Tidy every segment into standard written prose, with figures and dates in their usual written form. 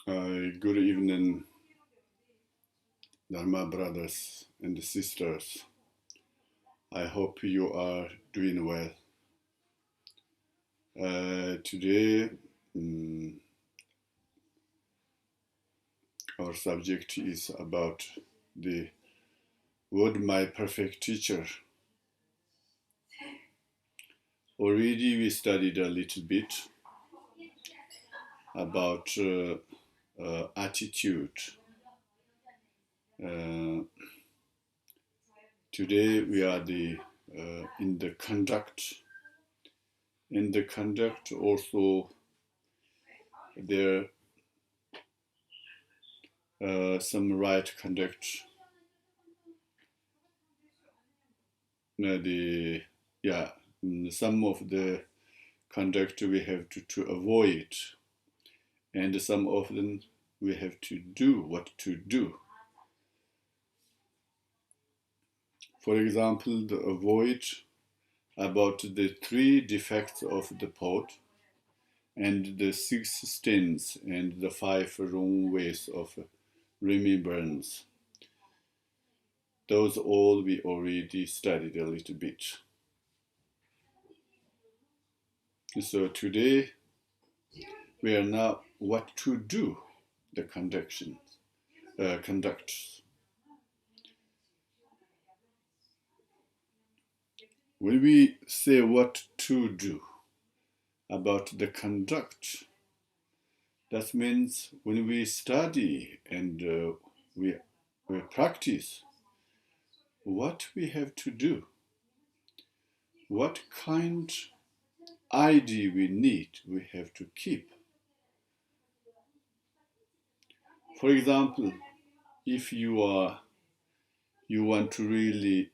Good evening, Dharma brothers and sisters. I hope you are doing well. Today, our subject is about the word my perfect teacher. Already we studied a little bit about attitude. Today we are in the conduct. In the conduct also there some right conduct. Some of the conduct we have to avoid, and some of them we have to do what to do. For example, the avoid about the 3 defects of the pot, and the 6 sins and the 5 wrong ways of remembrance. Those all we already studied a little bit. So today we are now what to do, the conducts. When we say what to do about the conduct, that means when we study and we practice, what we have to do, what kind idea we have to keep. For example, if you want to really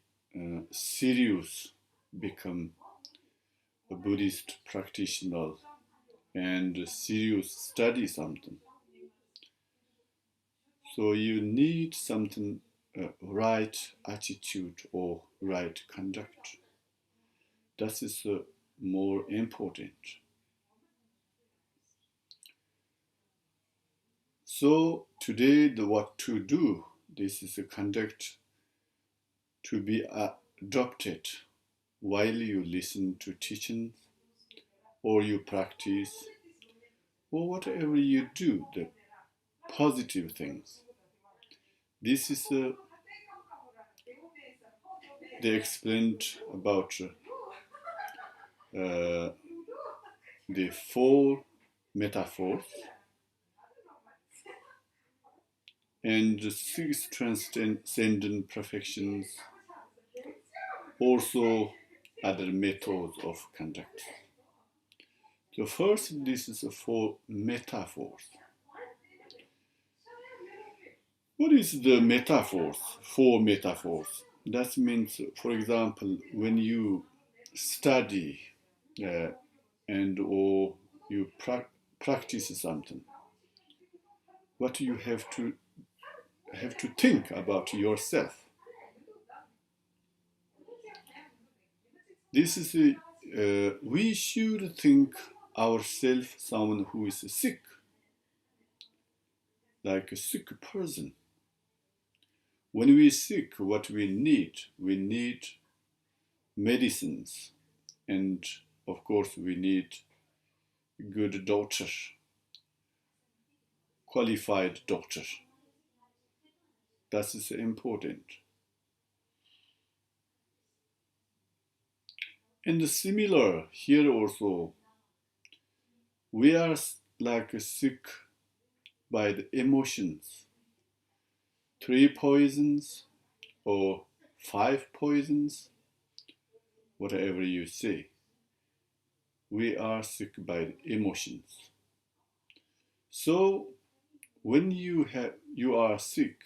serious become a Buddhist practitioner and serious study something, so you need something right attitude or right conduct. That is more important. So today the what to do, this is a conduct to be adopted while you listen to teachings or you practice or whatever you do, the positive things. This is they explained about the 4 metaphors and the 6 transcendent perfections, also other methods of conduct. So first, this is 4 metaphors. What is the metaphors? 4 metaphors. That means, for example, when you study and or you practice something, what you have to think about yourself. This is we should think ourselves someone who is sick, like a sick person. When we sick, what we need medicines, and of course we need good doctor, qualified doctor. That is important. And similar here also, we are like sick by the emotions. 3 poisons or 5 poisons, whatever you say. We are sick by the emotions. So when you are sick,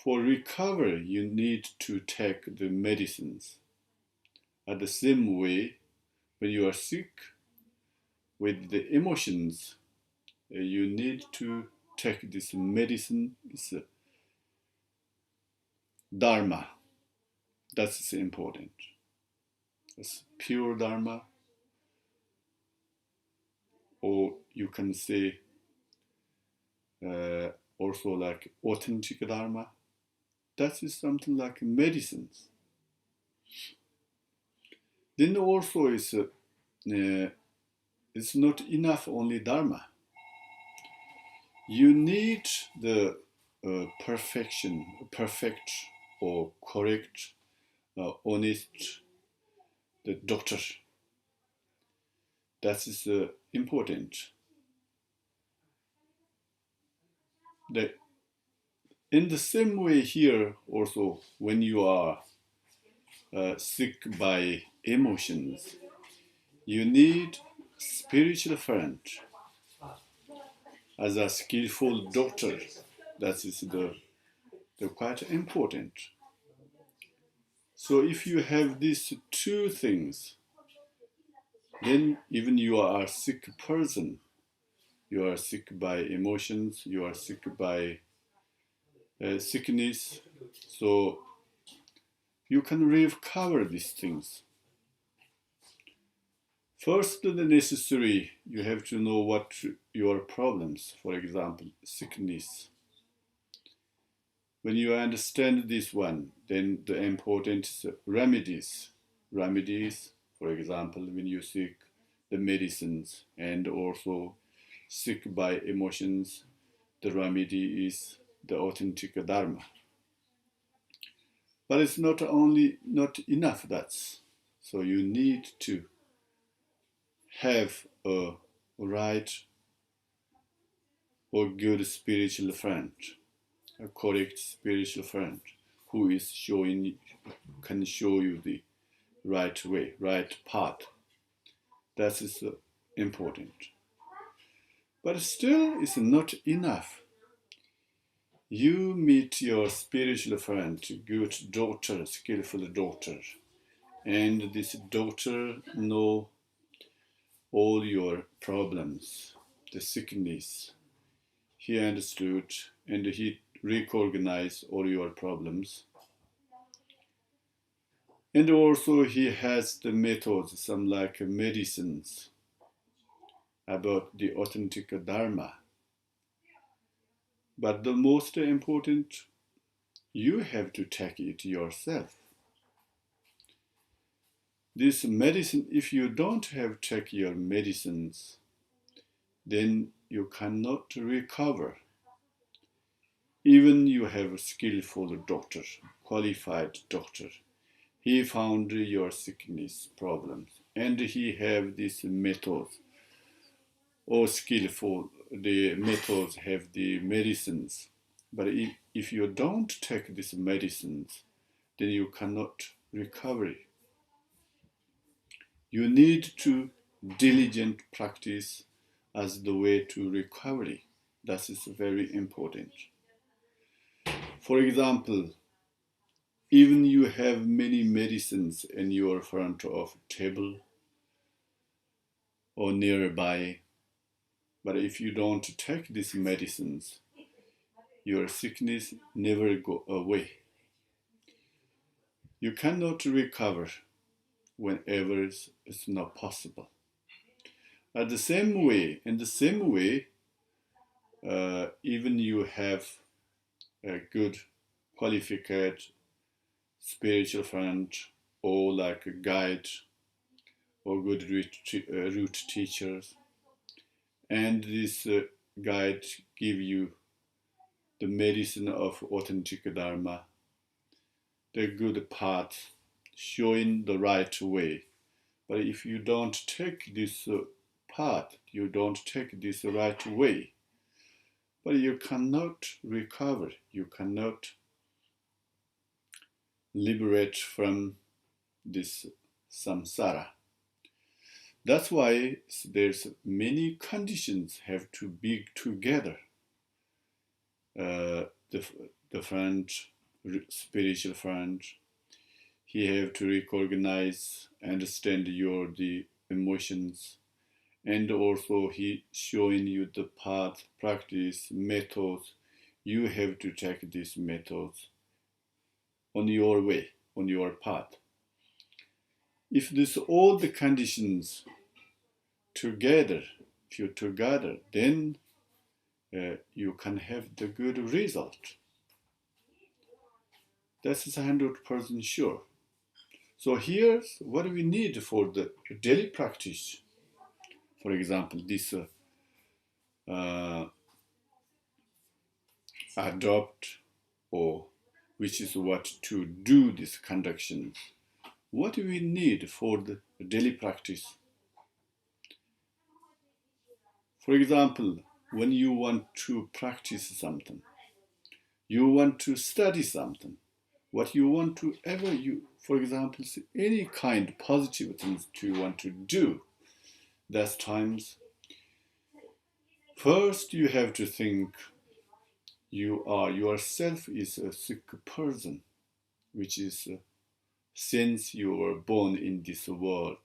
for recovery you need to take the medicines. At the same way, when you are sick with the emotions, you need to take this medicine, this dharma. That's important. It's pure dharma or you can say also like authentic Dharma. That is something like medicines. Then also it's not enough only Dharma. You need the perfect or correct, honest, the doctor. That is important. In the same way here also, when you are sick by emotions, you need spiritual friend as a skillful doctor. That is the quite important. So if you have these two things, then even you are a sick person, you are sick by emotions, you are sick by sickness, so you can recover these things. First, the necessary, you have to know what your problems, for example, sickness. When you understand this one, then the important remedies. Remedies, for example, when you seek the medicines and also sick by emotions, the remedy is the authentic Dharma. But it's not enough that's so you need to have a right or good spiritual friend, a correct spiritual friend who is can show you the right way, right path. That is important. But still, it's not enough. You meet your spiritual friend, good daughter, skillful daughter, and this daughter know all your problems, the sickness. He understood and he recognized all your problems. And also he has the methods, some like medicines about the authentic Dharma. But the most important, you have to take it yourself. This medicine, if you don't have take your medicines, then you cannot recover. Even you have a skillful doctor, qualified doctor. He found your sickness problems and he have these methods or skillful, the methods have the medicines. But if you don't take these medicines, then you cannot recover. You need to diligent practice as the way to recovery. That is very important. For example, even you have many medicines in your front of table or nearby, but if you don't take these medicines, your sickness never go away. You cannot recover whenever it's not possible. In the same way, even you have a good qualified spiritual friend or like a guide or good root teachers, and this guide give you the medicine of authentic Dharma, the good path, showing the right way. But if you don't take this path, you don't take this right way, but you cannot recover, you cannot liberate from this samsara. That's why there's many conditions have to be together. The friend, spiritual friend, he have to recognize, understand your the emotions, and also he showing you the path, practice, methods. You have to take these methods on your way, on your path. If this all the conditions together, if you're together, then you can have the good result. That is 100% sure. So here's what we need for the daily practice. For example, this adopt, or which is what to do this conduction. What do we need for the daily practice? For example, when you want to practice something, you want to study something, what you want to ever you, for example, any kind of positive things you want to do, that's times first you have to think you are yourself is a sick person, which is since you were born in this world,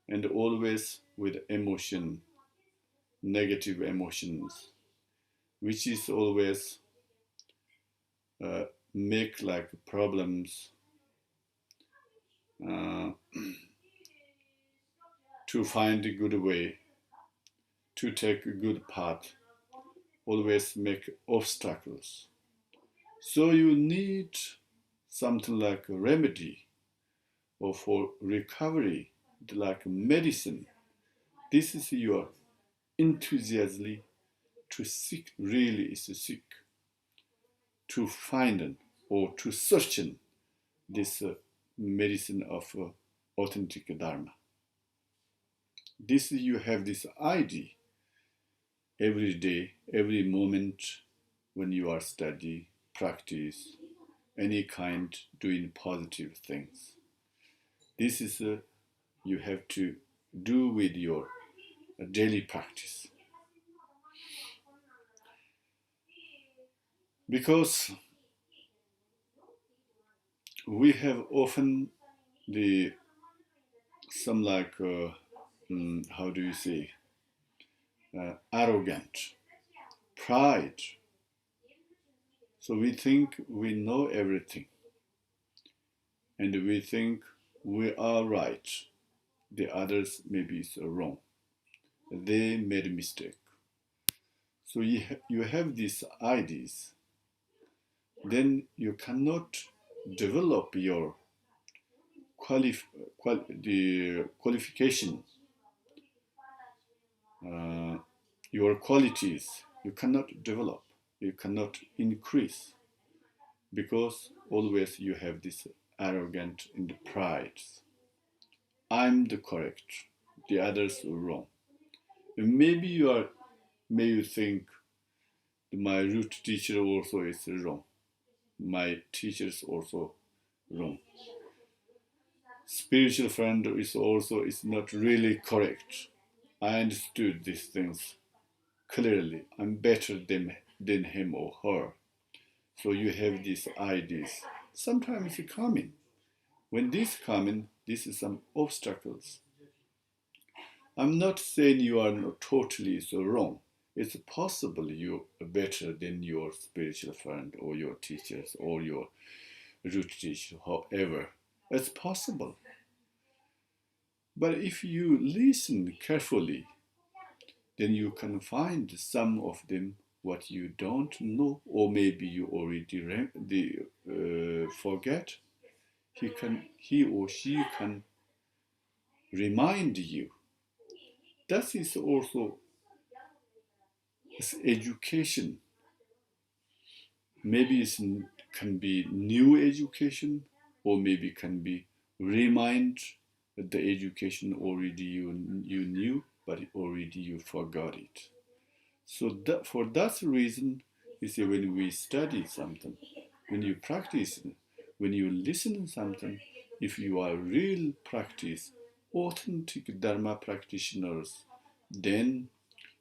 and always with emotion, negative emotions, which is always make like problems uh, to find a good way, to take a good path, always make obstacles. So you need something like a remedy or for recovery, like medicine. This is your enthusiasm to seek, really is to seek, to find or to search this medicine of authentic Dharma. This you have this idea every day, every moment when you are study, practice, any kind doing positive things. This is you have to do with your daily practice. Because we have often the some like how do you say arrogant pride. So we think we know everything, and we think we are right. The others maybe is wrong. They made a mistake. So you have these ideas. Then you cannot develop your the qualification, uh, your qualities. You cannot develop. You cannot increase because always you have this arrogant and pride. I'm the correct. The others are wrong. And maybe you think my root teacher also is wrong. My teacher is also wrong. Spiritual friend is not really correct. I understood these things clearly. I'm better than him or her. So you have these ideas. Sometimes it's coming. When this coming, this is some obstacles. I'm not saying you are not totally so wrong. It's possible you are better than your spiritual friend or your teachers or your root teacher, however. It's possible. But if you listen carefully, then you can find some of them what you don't know, or maybe you already forget. He or she can remind you. That is also education. Maybe it can be new education, or maybe can be remind the education already you knew, but already you forgot it. So for that reason, you see, when we study something, when you practice, when you listen to something, if you are real practice, authentic Dharma practitioners, then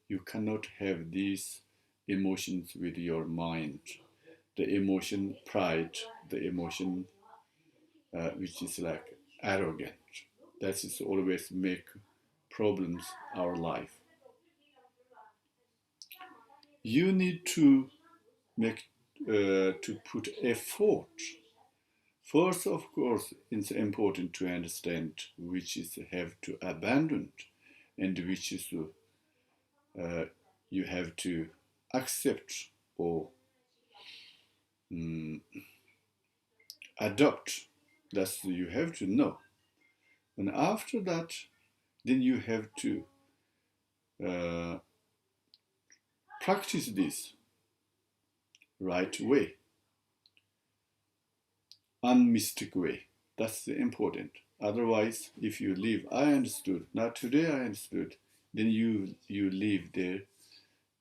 you cannot have these emotions with your mind. The emotion pride, the emotion which is like arrogant. That is always make problems our life. You need to make to put effort. First, of course, it's important to understand which is have to abandon, and which is you have to accept or adopt. That's you have to know. And after that, then you have to uh, practice this right way, unmistake way. That's important. Otherwise, if you leave, I understood. Now today I understood. Then you leave there.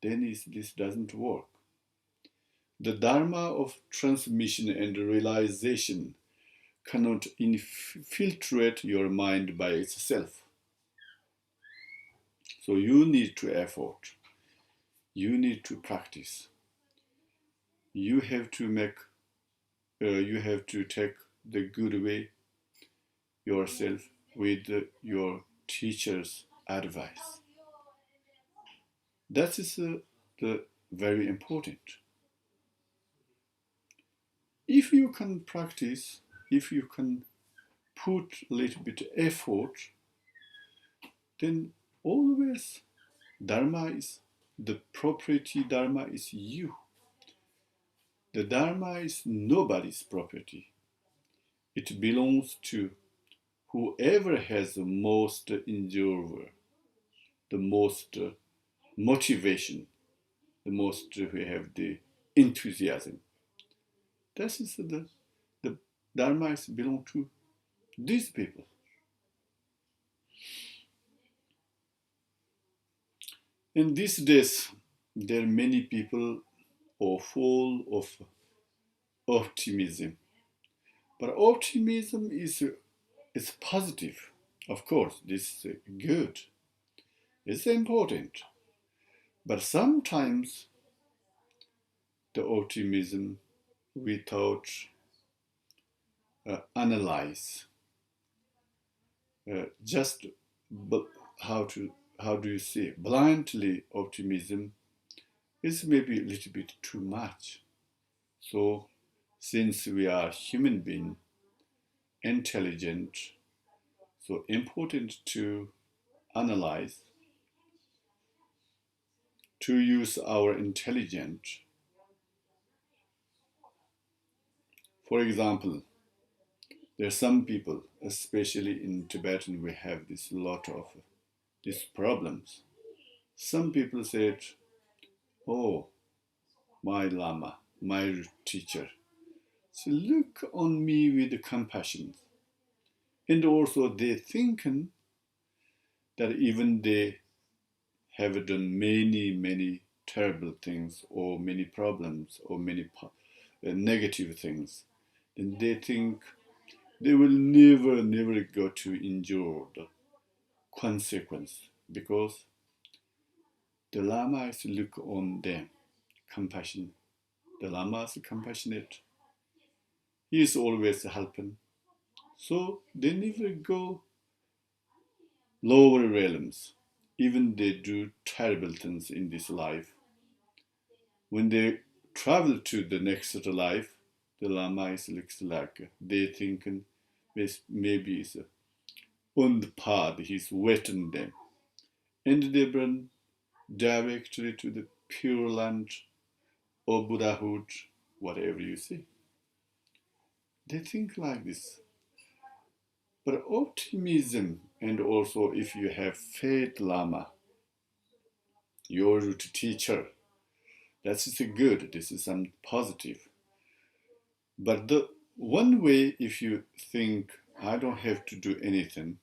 Then this doesn't work. The dharma of transmission and realization cannot infiltrate your mind by itself. So you need to effort. You need to practice. You have to make. You have to take the good way yourself with your teacher's advice. That is the very important. If you can practice, if you can put a little bit effort, then always Dharma is the property. Dharma is you. The Dharma is nobody's property. It belongs to whoever has the most endurance, the most motivation, the most who have the enthusiasm. That is the Dharma is belong to these people. In these days, there are many people are full of optimism. But optimism is positive. Of course, this is good. It's important. But sometimes the optimism without analyze, just how do you say blindly optimism is maybe a little bit too much. So since we are human being, intelligent, so important to analyze, to use our intelligence. For example, there are some people, especially in Tibetan, we have this lot of these problems. Some people said, "Oh, my Lama, my teacher, so look on me with compassion." And also they thinking that even they have done many terrible things or many problems or many negative things, then they think they will never go to endure the consequence because the Lama is look on them, compassion. The Lama is compassionate. He is always helping. So they never go lower realms. Even they do terrible things in this life. When they travel to the next life, the Lama is looks like they thinking maybe is on the path, he's waiting them. And they bring directly to the pure land or Buddhahood, whatever you say. They think like this. But optimism, and also if you have faith Lama, your root teacher, that's good. This is some positive. But the one way, if you think I don't have to do anything,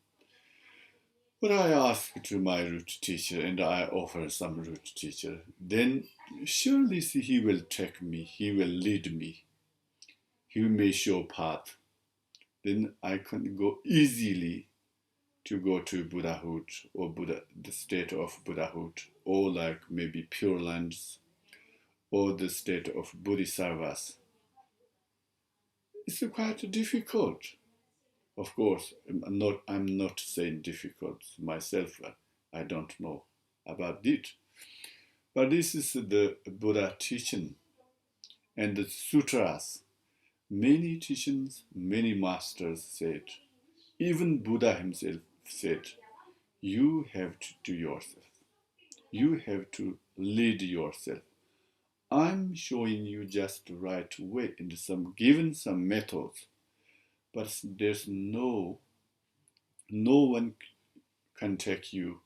but I ask to my root teacher and I offer some root teacher, then surely he will take me, he will lead me, he may show path. Then I can go easily to go to Buddhahood or the state of Buddhahood, or like maybe Pure Lands or the state of Bodhisattvas. It's quite difficult. Of course, I'm not saying difficult myself. I don't know about it. But this is the Buddha teaching and the sutras. Many teachings, many masters said, even Buddha himself said, You have to do yourself. You have to lead yourself. I'm showing you just the right way and given some methods, but there's no one can take you,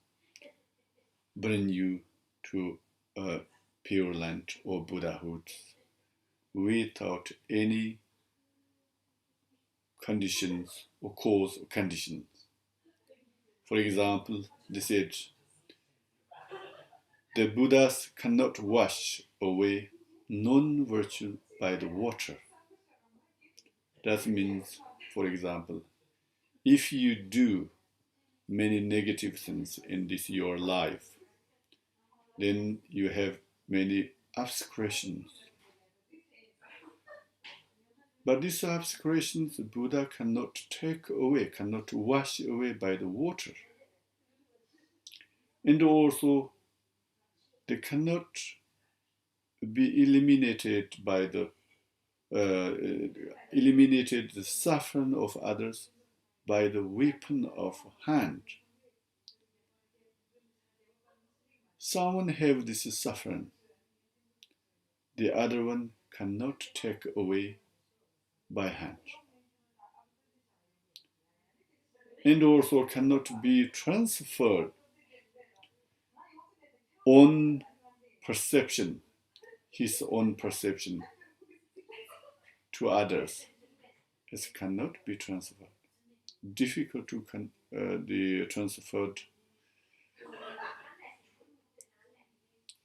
bring you to a pure land or Buddhahood without any conditions or cause or conditions. For example, they said the Buddhas cannot wash away non-virtue by the water. That means, for example, if you do many negative things in this your life, then you have many obscurations. But these obscurations the Buddha cannot take away, cannot wash away by the water. And also, they cannot be eliminated by the eliminated the suffering of others by the weapon of hand. Someone have this suffering, the other one cannot take away by hand, and also cannot be transferred on perception, his own perception to others. It cannot be transferred. Difficult to be transferred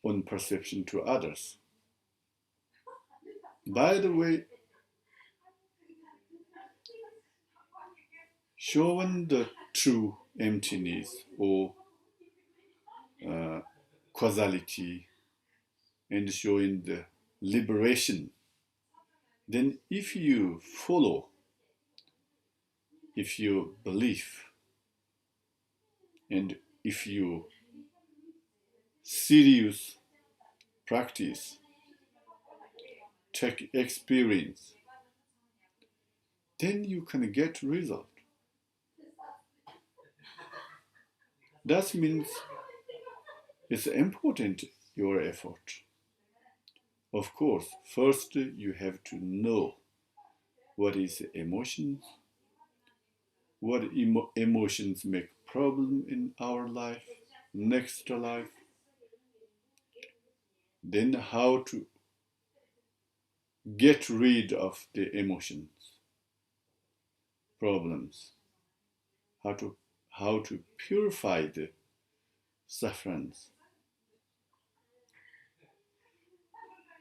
on perception to others. By the way, showing the true emptiness or causality and showing the liberation, then if you follow, if you believe, and if you serious practice, take experience, then you can get result. That means it's important your effort. Of course, first you have to know what is emotions, what emotions make problem in our life, next life, then how to get rid of the emotions, problems, how to purify the sufferings.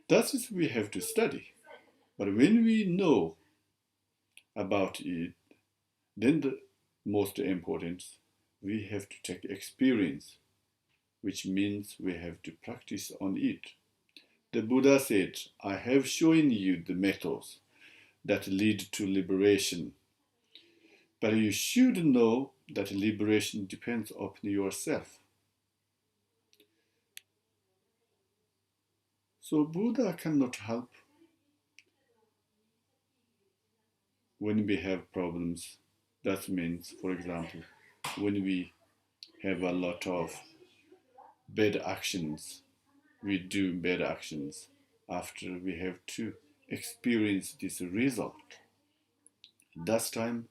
That is we have to study. But when we know about it, then the most important, we have to take experience, which means we have to practice on it. The Buddha said, I have shown you the methods that lead to liberation, but you should know that liberation depends upon yourself. So Buddha cannot help when we have problems. That means, for example, when we have a lot of bad actions, we do bad actions after we have to experience this result. That time,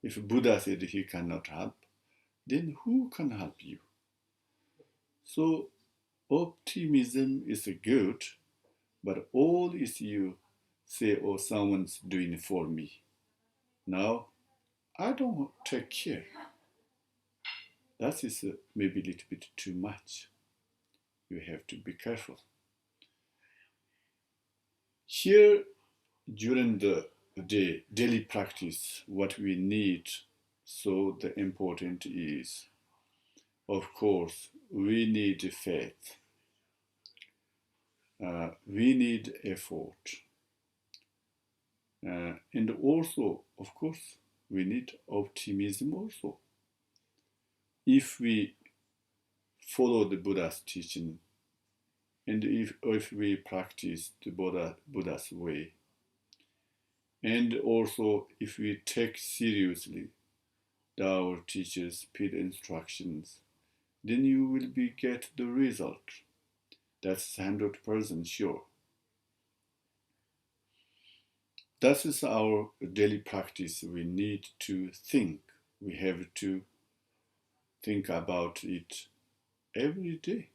if Buddha said he cannot help, then who can help you? So optimism is good, but all is you say, oh, someone's doing it for me. Now, I don't take care. That is maybe a little bit too much. You have to be careful. Here, during the daily practice, what we need, so the important is, of course, we need faith. We need effort. And also, of course, we need optimism also. If we follow the Buddha's teaching, and if we practice the Buddha's way, and also if we take seriously our teachers feed instructions, then you will get the result. That's 100% sure. That is our daily practice. We need to think. We have to think about it every day,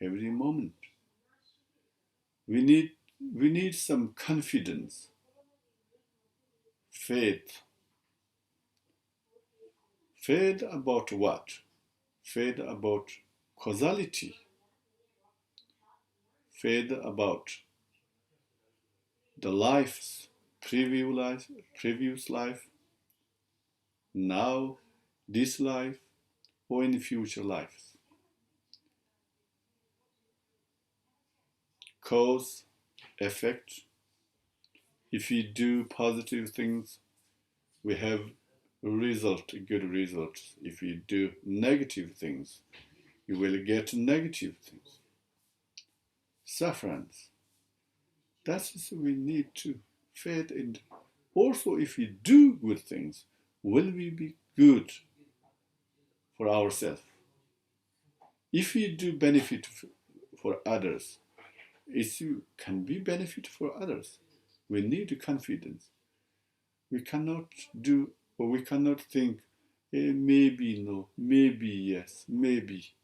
every moment. We need some confidence, faith. Faith about what? Faith about causality. Faith about the lives, previous life, now, this life, or in future lives. Cause, effect. If we do positive things, we have good results. If we do negative things, you will get negative things. Sufferance. That's what we need to faith in. Also, if we do good things, will we be good for ourselves? If we do benefit for others, it can be benefit for others. We need confidence. We cannot do, or we cannot think, maybe no, maybe yes, maybe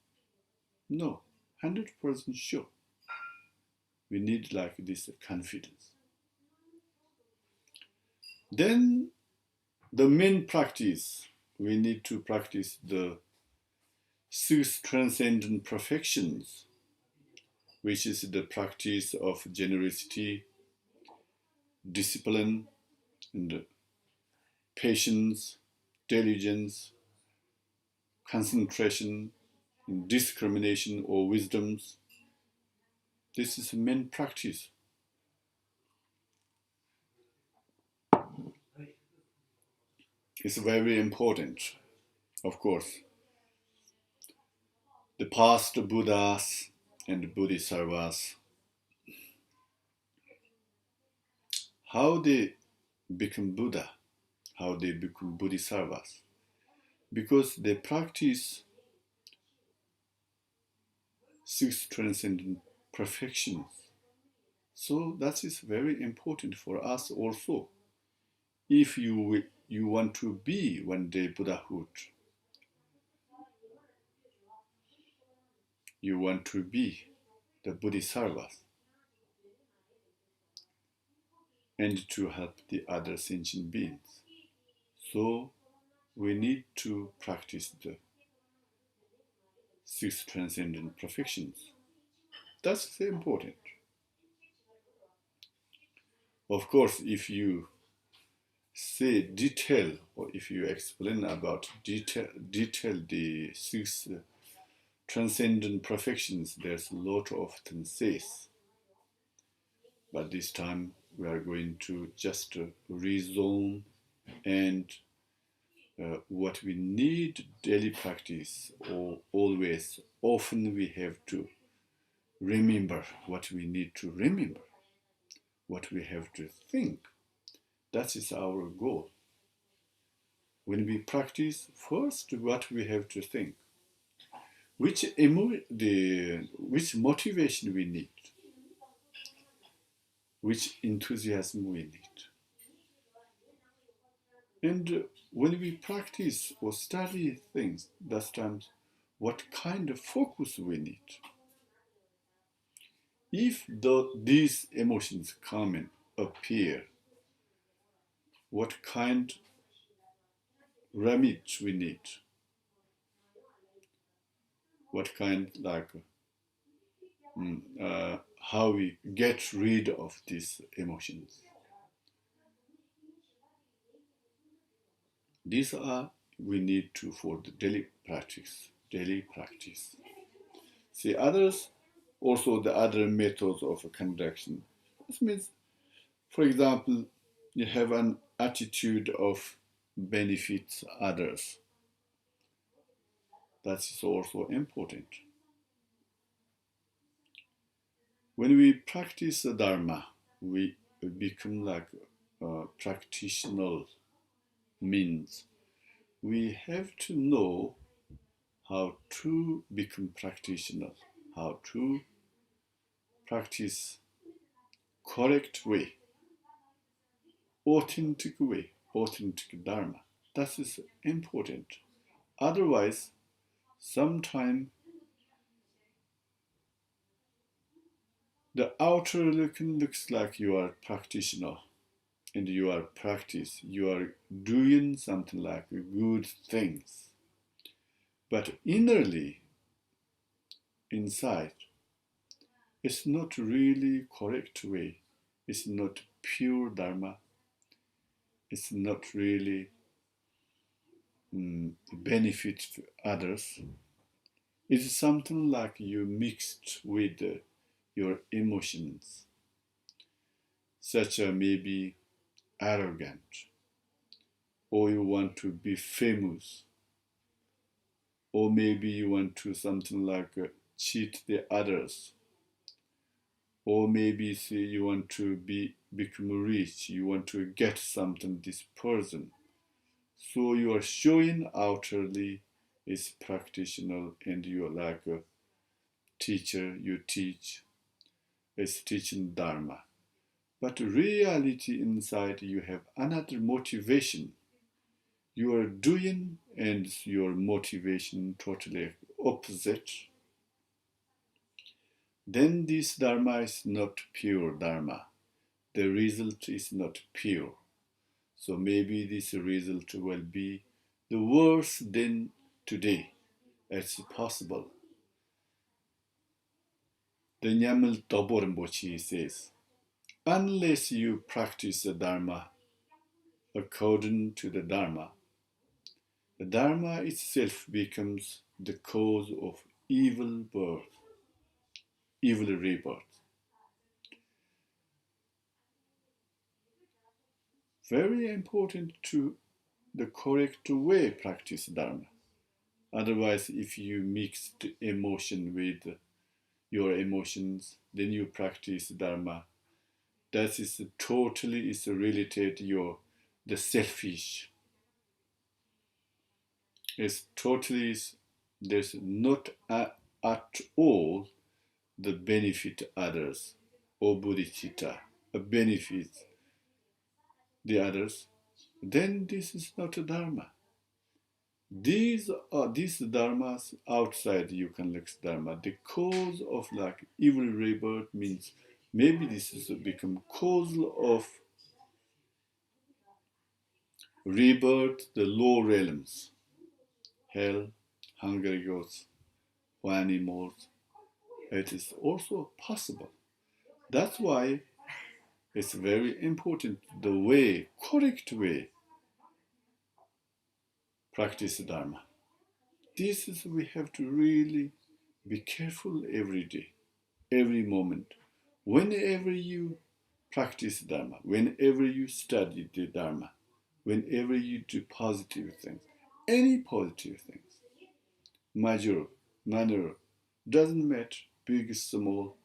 no. 100% sure. We need like this confidence. Then the main practice, we need to practice the 6 transcendent perfections, which is the practice of generosity, discipline, and patience, diligence, concentration, discrimination or wisdoms. This is the main practice. It's very important, of course. The past Buddhas and Bodhisattvas, how they become Buddha, how they become Bodhisattvas, because they practice 6 transcendent perfections. So that is very important for us also. If you want to be one day Buddhahood, you want to be the Bodhisattvas, and to help the other sentient beings. So we need to practice the 6 transcendent perfections. That's important. Of course, if you say detail, or if you explain about detail the 6 transcendent perfections, there's a lot of things. But this time we are going to just rezone and what we need daily practice, or always, often we have to remember what we need to remember, what we have to think. That is our goal. When we practice, first what we have to think, which motivation we need, which enthusiasm we need. And when we practice or study things, that times what kind of focus we need. If these emotions come and appear, what kind remedy we need, what kind how we get rid of these emotions. These are we need to for the daily practice. See others, also the other methods of conduction. This means, for example, you have an attitude of benefit others. That is also important. When we practice the Dharma, we become like practitioner means we have to know how to become practitioner, how to practice correct way, authentic Dharma. That is important. Otherwise, sometimes the outer looking looks like you are a practitioner and you are you are doing something like good things. But innerly, inside, it's not really correct way. It's not pure Dharma. It's not really benefit to others. It's something like you mixed with your emotions, such as maybe arrogant, or you want to be famous, or maybe you want to something like cheat the others, or maybe say you want to become rich, you want to get something this person. So you are showing outwardly is practitioner and you are like a teacher, you teach, is teaching Dharma. But reality inside you have another motivation. You are doing and your motivation totally opposite. Then this Dharma is not pure Dharma. The result is not pure. So maybe this result will be the worse than today. It's possible. The Nyamel Tobor Rinpoche says, unless you practice the Dharma according to the Dharma itself becomes the cause of evil birth, evil rebirth. Very important to the correct way practice Dharma. Otherwise, if you mix the emotion with your emotions, then you practice Dharma. That is totally is related the selfish. It's totally there's not at all the benefit others or bodhicitta, a benefit the others. Then this is not a dharma. These dharmas outside you can look dharma. The cause of like evil rebirth means maybe this is become cause of rebirth, the low realms, hell, hungry ghosts, or animals. It is also possible. That's why it's very important the way, correct way, practice Dharma. This is we have to really be careful every day, every moment. Whenever you practice Dharma, whenever you study the Dharma, whenever you do positive things, any positive things, major, minor, doesn't matter, big, small,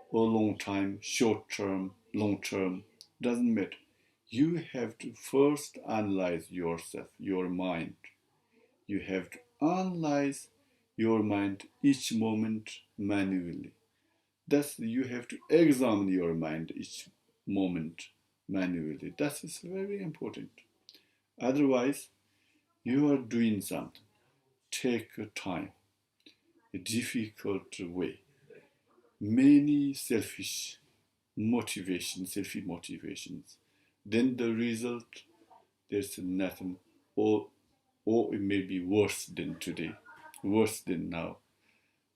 or long time, short term, long term, doesn't matter. You have to first analyze yourself, your mind. You have to analyze your mind each moment manually. Thus, you have to examine your mind each moment manually. That is very important. Otherwise, you are doing something. Take time, a difficult way. Many selfish motivations. Then the result, there's nothing, or it may be worse than today, worse than now.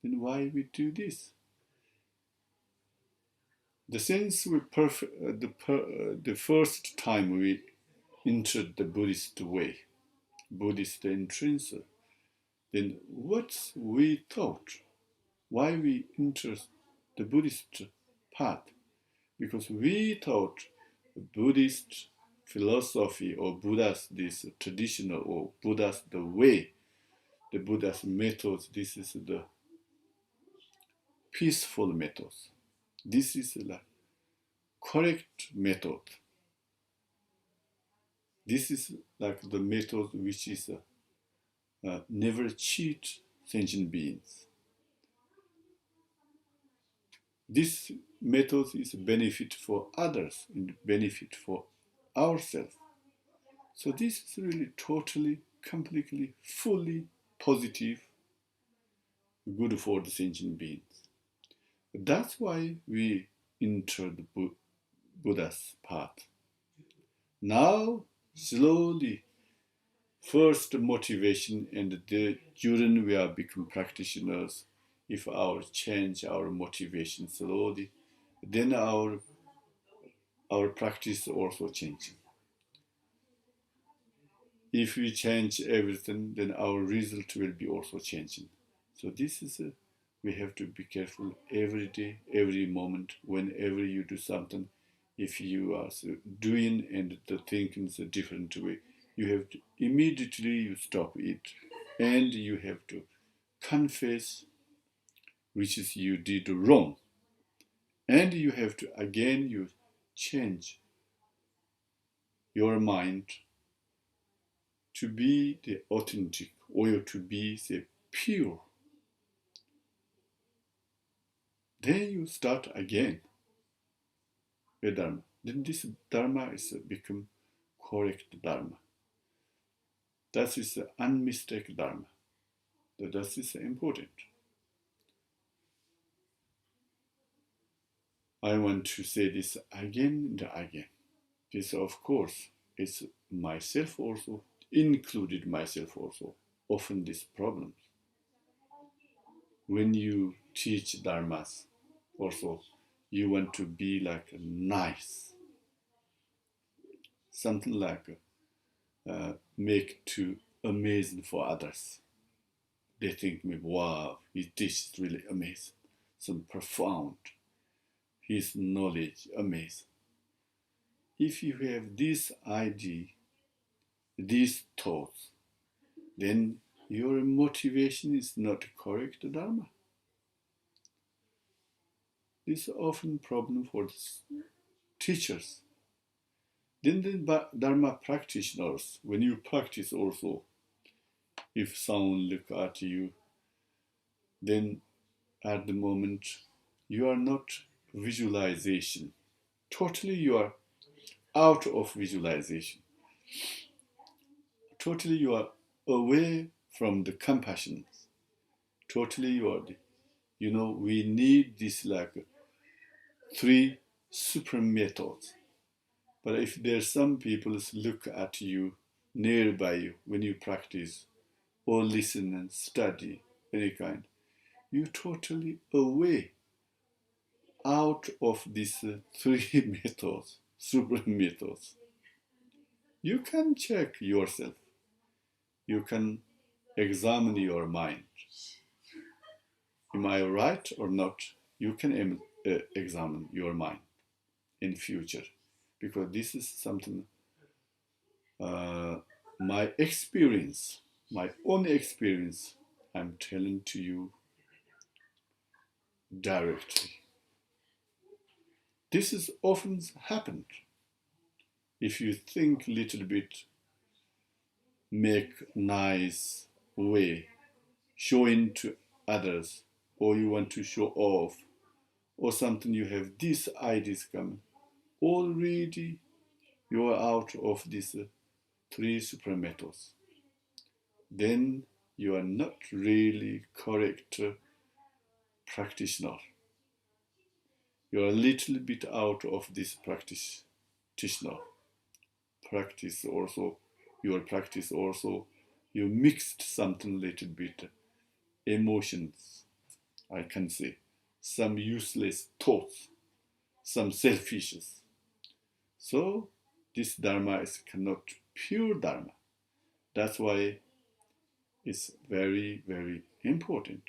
Then why we do this? The sense we the first time we entered the Buddhist way, Buddhist entrance, then what we thought, why we entered the Buddhist path? Because we thought Buddhist philosophy or Buddha's this traditional or Buddha's the way, the Buddha's methods, this is the peaceful methods. This is the correct method. This is like the method which is never cheat sentient beings. This method is a benefit for others and benefit for ourselves. So this is really totally, completely, fully positive, good for the sentient beings. That's why we enter the Buddha's path. Now, slowly, first motivation, and during we are become practitioners, if our change our motivation slowly, then our practice also changing. If we change everything, then our result will be also changing. So this is we have to be careful every day, every moment, whenever you do something. If you are doing and the thinking is a different way, you have to immediately you stop it, and you have to confess which is you did wrong, and you have to again you change your mind to be the authentic or to be the pure. Then you start again with Dharma. Then this Dharma is become correct Dharma. That is the unmistakable Dharma. That is important. I want to say this again and again. This, of course, is myself also, included myself also, often these problems. When you teach dharmas, also, you want to be like nice, something like make to amazing for others. They think me, wow, his dish is really amazing, some profound, his knowledge amazing. If you have this idea, these thoughts, then your motivation is not correct dharma. This is often problem for teachers. Then the dharma practitioners, when you practice also, if someone look at you, then at the moment you are not visualization. Totally you are out of visualization. Totally you are away from the compassion. Totally you are we need this like three super methods. But if there's some people look at you nearby you when you practice or listen and study any kind, you totally away out of these three methods, super methods. You can check yourself. You can examine your mind. Am I right or not? You can examine your mind in future, because this is something my experience, my own experience, I'm telling to you directly. This is often happened. If you think little bit, make nice way, showing to others, or you want to show off, or something you have these ideas coming, already you are out of these three super methods. Then you are not really correct practitioner. You are a little bit out of this practitioner. Practice also, your practice also, you mixed something little bit, emotions, I can say, some useless thoughts, some selfishness. So this dharma is cannot pure dharma. That's why it's very, very important.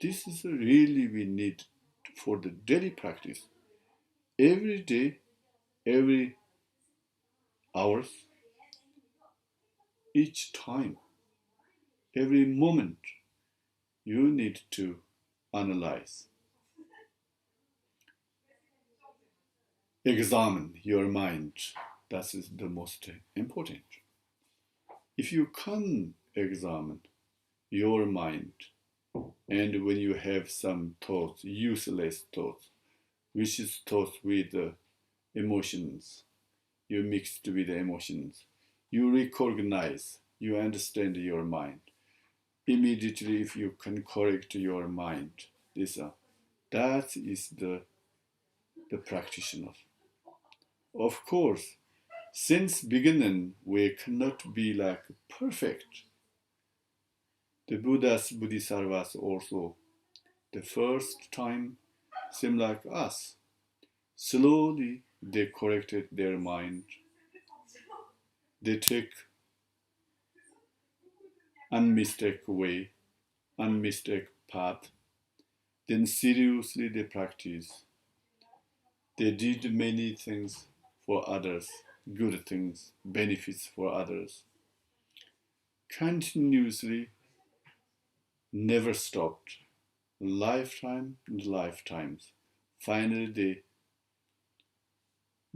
This is really we need for the daily practice. Every day, every hours, each time, every moment, you need to analyze, examine your mind. That is the most important. If you can examine your mind, and when you have some thoughts, useless thoughts, which is thoughts with emotions, you mixed with emotions, you recognize, you understand your mind. Immediately, if you can correct your mind, that is the practitioner. Of course, since beginning, we cannot be like perfect. The Buddhas, Bodhisattvas also, the first time, seem like us. Slowly, they corrected their mind. They take unmistakable way, unmistakable path. Then seriously they practice. They did many things for others, good things, benefits for others. Continuously, never stopped. Lifetime and lifetimes. Finally,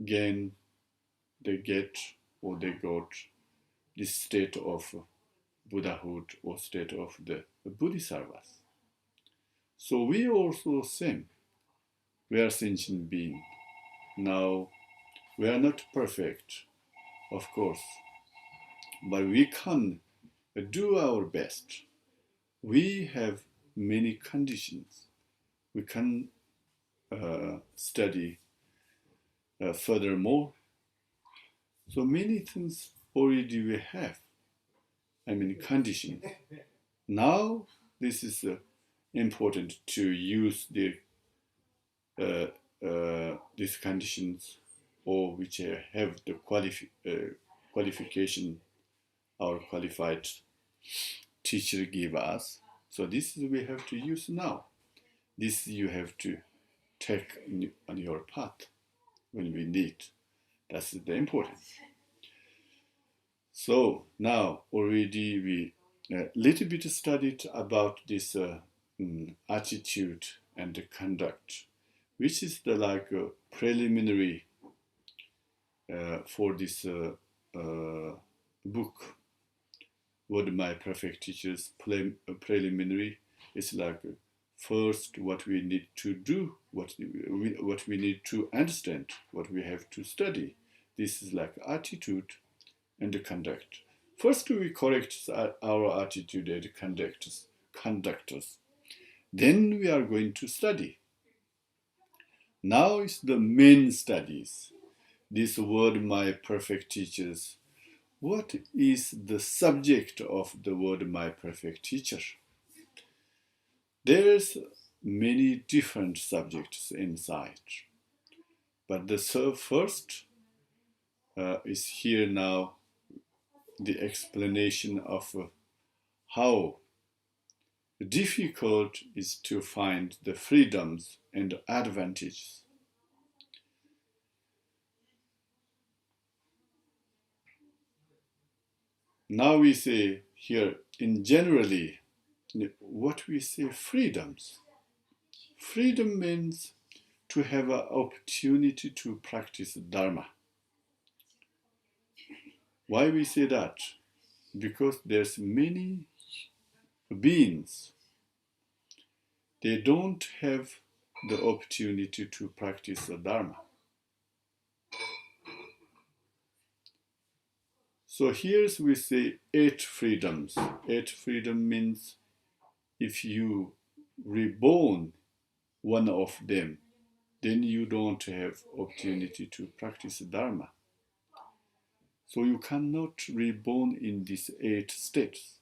gain, they get, or they got this state of Buddhahood or state of the Bodhisattvas. So we also same. We are sentient beings. Now, we are not perfect, of course, but we can do our best. We have many conditions. We can study furthermore. So many things already we have. I mean, conditions. Now, this is important to use these conditions or which have the qualification our qualified teacher give us. So this is we have to use now. This you have to take on your path when we need. That's the important. So now already we a little bit studied about this attitude and the conduct, which is the like preliminary for this book. What my perfect teachers preliminary is like first what we need to do, what we need to understand, what we have to study. This is like attitude and the conduct. First we correct our attitude and conductors. Then we are going to study. Now is the main studies. This word my perfect teachers. What is the subject of the word my perfect teacher? There's many different subjects inside. But the first is here now the explanation of how difficult is to find the freedoms and advantages. Now we say here in generally what we say freedoms. Freedom means to have an opportunity to practice Dharma. Why we say that? Because there's many beings, they don't have the opportunity to practice the Dharma. So here's we say 8 freedoms. 8 freedom means if you reborn one of them, then you don't have opportunity to practice Dharma. So you cannot reborn in these 8 states.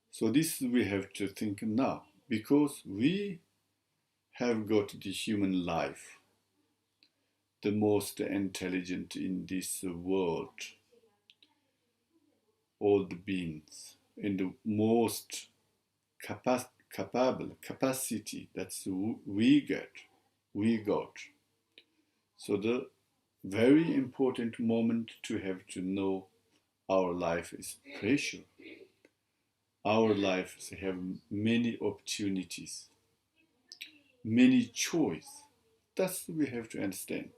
So this we have to think now, because we have got the human life, the most intelligent in this world, all the beings, and the most capacity that's we got. So the very important moment to have to know our life is precious. Our lives have many opportunities, many choice. That's we have to understand.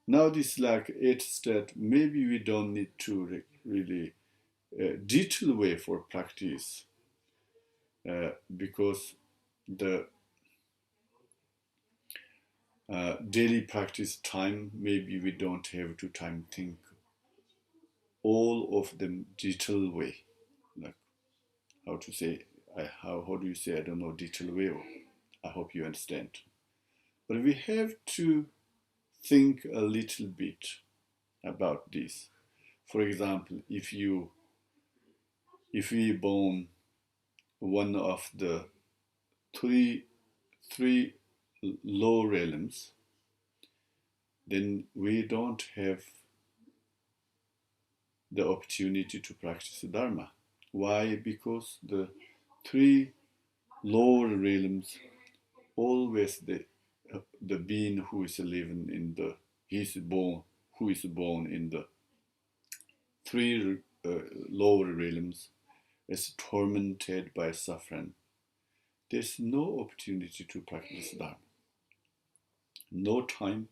Now this like 8 step, maybe we don't need to really detailed way for practice because the daily practice time, maybe we don't have to time think all of them detailed way, like how to say, how do you say, I don't know, detailed way, I hope you understand. But we have to think a little bit about this. For example, if we born one of the three low realms, then we don't have the opportunity to practice Dharma. Why? Because the three lower realms, always the being who is living in the who is born in the three lower realms is tormented by suffering. There's no opportunity to practice Dharma. No time,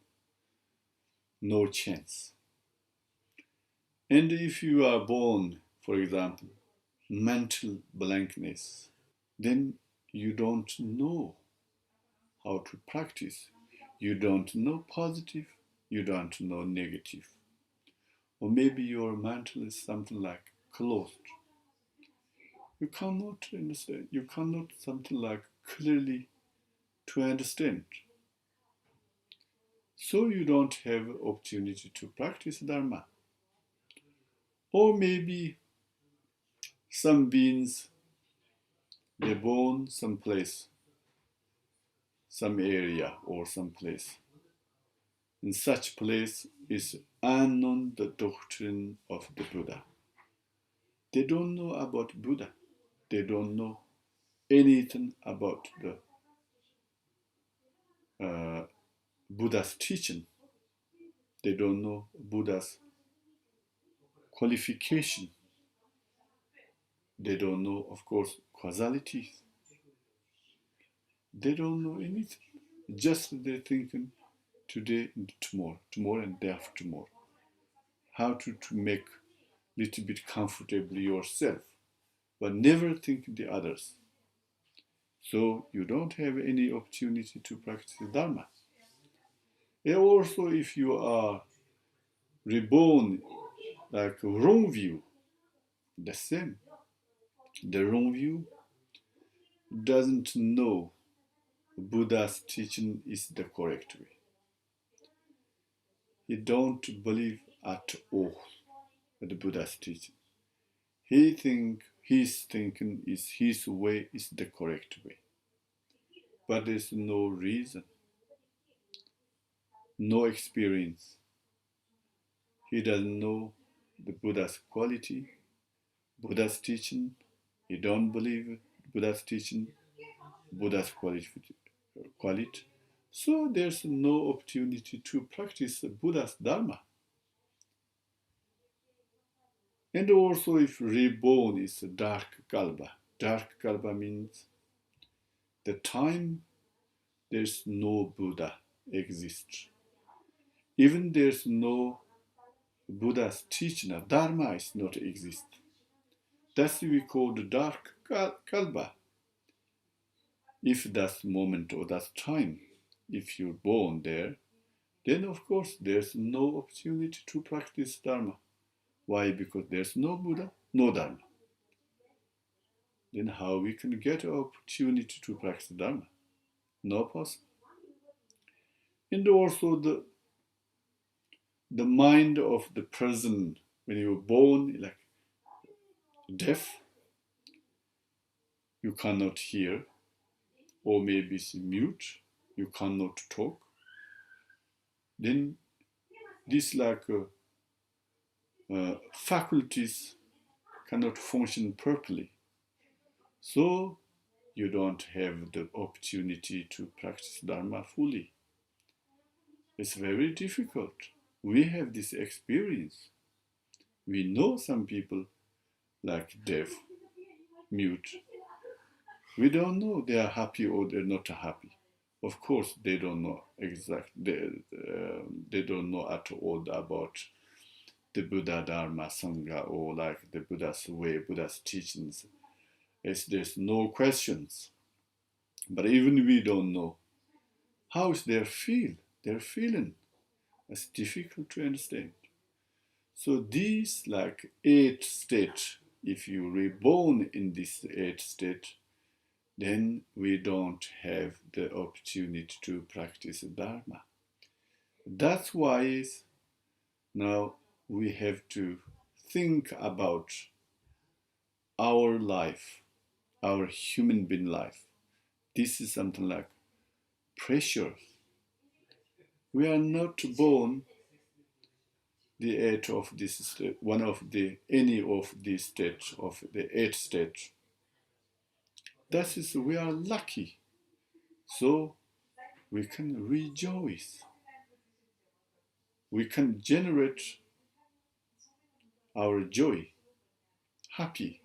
no chance. And if you are born, for example, mental blankness, then you don't know how to practice. You don't know positive, you don't know negative. Or maybe your mental is something like closed. You cannot understand, you cannot something like clearly to understand. So you don't have opportunity to practice Dharma. Or maybe some beings, they're born someplace, some area or some place. In such place is unknown the doctrine of the Buddha. They don't know about Buddha. They don't know anything about the Buddha's teaching. They don't know Buddha's qualification. They don't know, of course, causalities. They don't know anything. Just they're thinking today and tomorrow, tomorrow and day after tomorrow. How to make a little bit comfortable yourself, but never think the others. So you don't have any opportunity to practice Dharma. And also, if you are reborn like a wrong view, the same. The wrong view doesn't know Buddha's teaching is the correct way. He don't believe at all the Buddha's teaching. He think his thinking is his way is the correct way. But there's no reason, no experience. He doesn't know the Buddha's quality, Buddha's teaching. He don't believe Buddha's teaching, Buddha's quality. So there's no opportunity to practice Buddha's Dharma. And also if reborn is dark kalpa. Dark kalpa means the time there's no Buddha exists. Even there's no Buddha's teaching, Dharma is not exist. That's what we call the dark kalpa. If that moment or that time, if you're born there, then of course there's no opportunity to practice Dharma. Why? Because there's no Buddha, no Dharma. Then how we can get an opportunity to practice Dharma? No possible. And also the mind of the person when you were born, like deaf, you cannot hear, or maybe it's mute, you cannot talk. Then these like faculties cannot function properly. So you don't have the opportunity to practice Dharma fully. It's very difficult. We have this experience. We know some people like deaf, mute. We don't know they are happy or they're not happy. Of course, they don't know they don't know at all about the Buddha Dharma Sangha or like the Buddha's way, Buddha's teachings. There's no questions. But even we don't know how is their feel, their feeling. It's difficult to understand. So these like 8 states, if you reborn in this 8 state, then we don't have the opportunity to practice Dharma. That's why now we have to think about our life, our human being life. This is something like pressure. We are not born the eight of this state, one of the any of these states of the 8 states. That is, we are lucky, so we can rejoice. We can generate our joy, happy.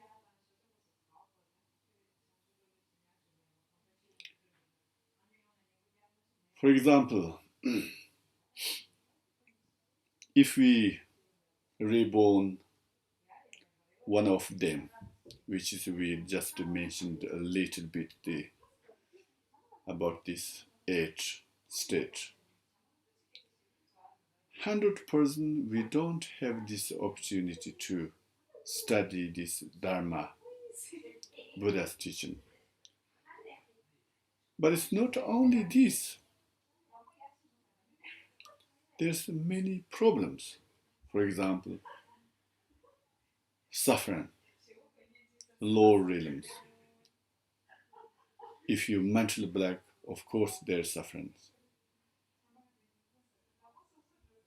For example, if we reborn one of them, which is we just mentioned a little bit about this 8 state. 100% we don't have this opportunity to study this Dharma, Buddha's teaching. But it's not only this. There's many problems. For example, suffering, low realms. If you're mentally black, of course there's suffering.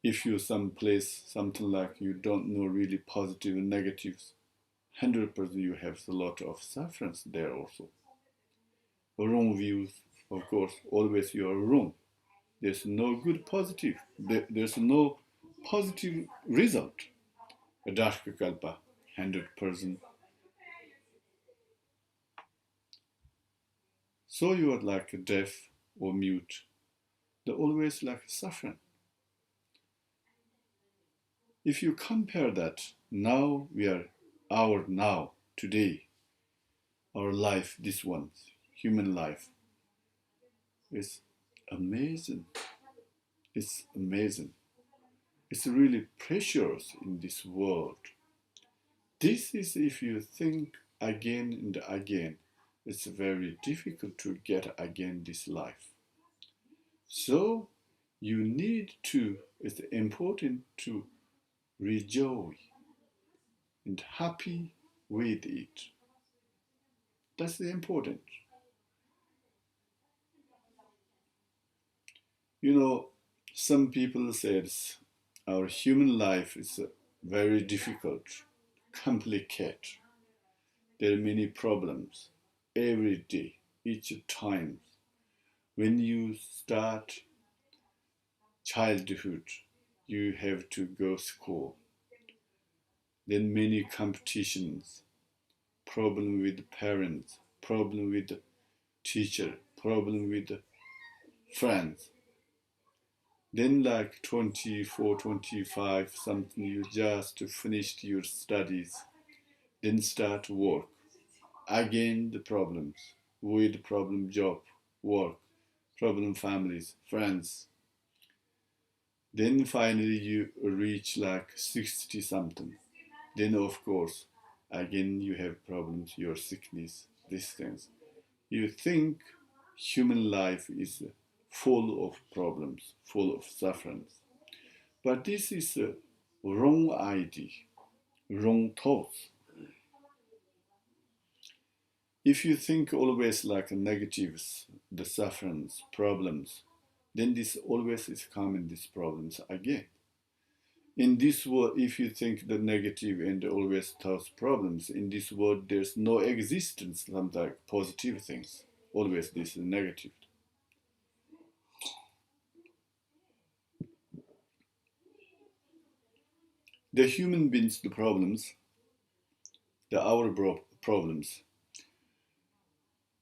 If you're someplace, something like you don't know really positive and negatives, 100% you have a lot of sufferance there also. Wrong views, of course, always you are wrong. There's no good positive. There's no positive result. Adashka Kalpa, 100%. So you are like deaf or mute. They're always like suffering. If you compare that, now we are today, our life, this one, human life, is amazing. It's amazing. It's really precious in this world. This is if you think again and again, it's very difficult to get again this life. So you need to, it's important to rejoice and happy with it. That's important. You know, some people said our human life is very difficult, complicated. There are many problems every day, each time. When you start childhood, you have to go school. Then many competitions, problem with parents, problem with teacher, problem with friends. Then like 24, 25, something, you just finished your studies, then start work. Again the problems, with problem job, work, problem families, friends. Then finally you reach like 60 something. Then of course, again you have problems, your sickness, these things. You think human life is full of problems, full of sufferings. But this is a wrong idea, wrong thoughts. If you think always like negatives, the sufferings, problems, then this always is coming, these problems again. In this world, if you think the negative and always thoughts problems, in this world there's no existence, something like positive things. Always this is negative. The human beings, the problems, our problems,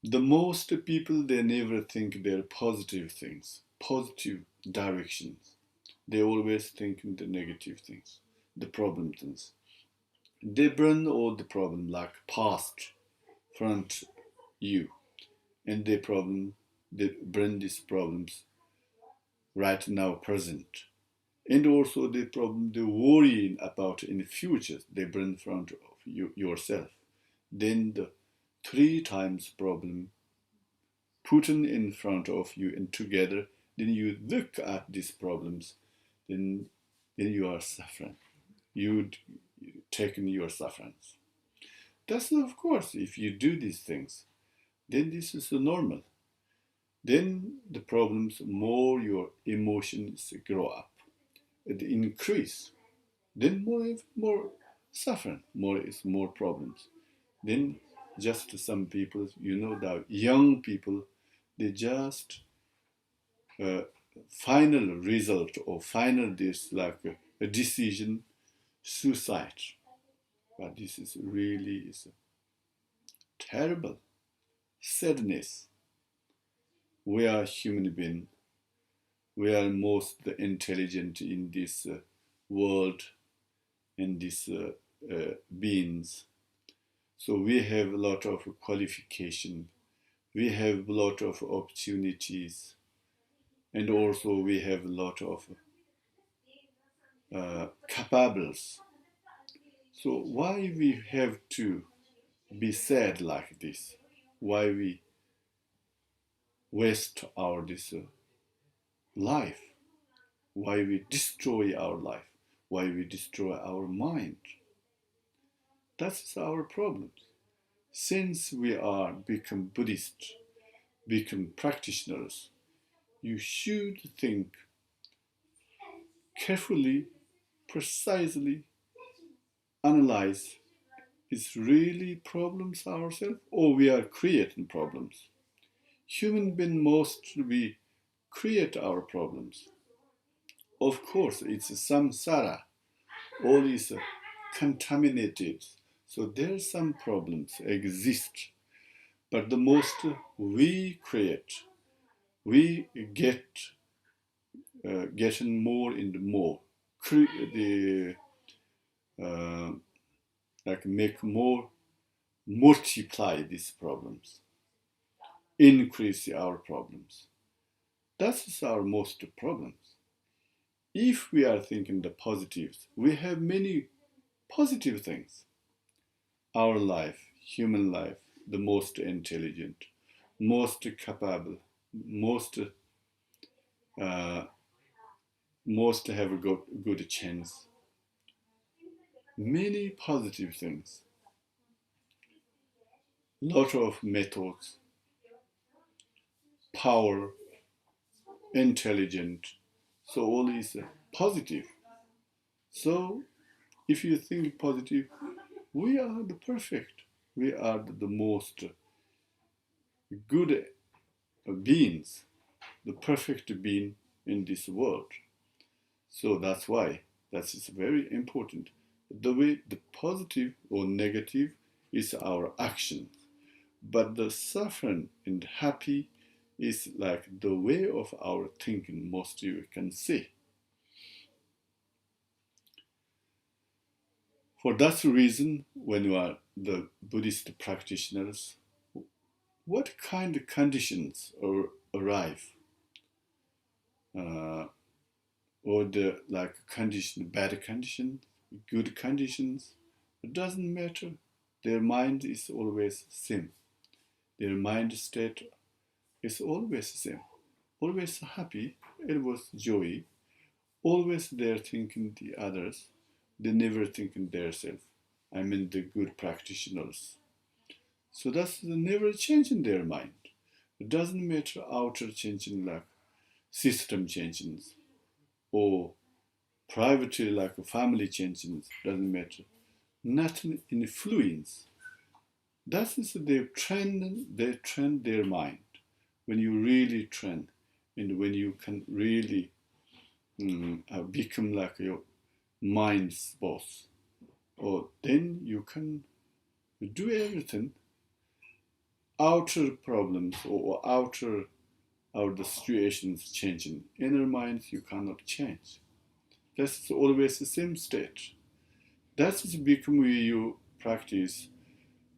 The most people, they never think they're positive things, positive directions. They always think in the negative things, the problem things. They bring all the problem like past, front you, and they bring these problems right now, present. And also the problem, the worrying about in the future, they bring in front of you yourself. Then the three times problem put in front of you and together, then you look at these problems, then you are suffering. You taking your sufferings. That's of course, if you do these things, then this is normal. Then the problems, more your emotions grow up, it increase. Then more suffering, more problems. Then just some people, the young people, they just uh, final result or final this like a decision, suicide. But this is really is terrible sadness. We are human beings. We are most intelligent in this world and these beings. So we have a lot of qualification. We have a lot of opportunities, and also we have a lot of capables. So why we have to be sad like this? Why we waste our this life? Why we destroy our life? Why we destroy our mind? That's our problem. Since we are become Buddhist, become practitioners, you should think carefully, precisely, analyze is really problems ourselves or we are creating problems. Human being most we create our problems. Of course, it's samsara, all is contaminated. So there's some problems exist, but the most we create, we getting more and more, the uh, like make more, multiply these problems, increase our problems. That's our most problems. If we are thinking the positives, we have many positive things. Our life, human life, the most intelligent, most capable, most uh, most have a good chance. Many positive things, lot of methods, power, intelligent. So all is positive. So if you think positive, we are the perfect. We are the most good beings, the perfect being in this world. So that's why that is very important. The way the positive or negative is our action, but the suffering and happy is like the way of our thinking. Most you can see. For that reason, when you are the Buddhist practitioners, what kind of conditions arrive, uh, or the like condition, bad conditions, good conditions, it doesn't matter. Their mind is always same. Their mind state is always same. Always happy. It was joy. Always they're thinking the others. They never thinking their self. I mean the good practitioners. So that's never changing their mind. It doesn't matter outer changing like system changes or privately like a family changes. Doesn't matter. Nothing influence. That is they train their mind. When you really train and when you can really become like your mind's boss, or then you can do everything outer problems or outer the situations changing. Inner minds you cannot change. That's always the same state. That is become when you practice,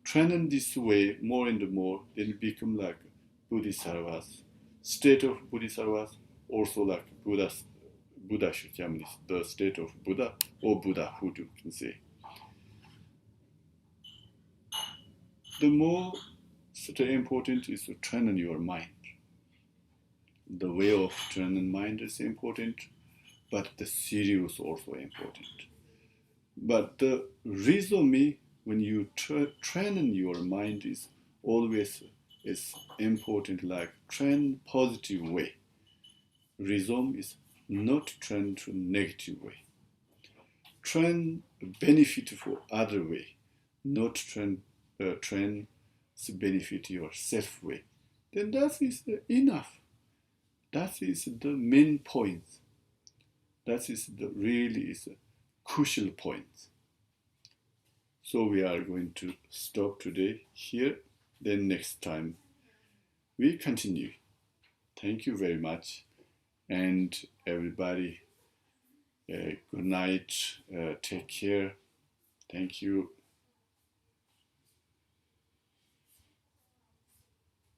training this way more and more, then it become like Bodhisattvas. State of Bodhisattvas, also like Buddha Shakyamuni, the state of Buddha or Buddhahood, you can say. The more important is to train your mind. The way of training mind is important, but the serious also important. But the resume when you train your mind is always is important, like train positive way. Resume is not train to negative way. Train benefit for other way, not train to benefit yourself way. Then that is enough. That is the main point. That is the really is a crucial point. So we are going to stop today here. Then next time we continue. Thank you very much. And everybody, good night. Take care. Thank you.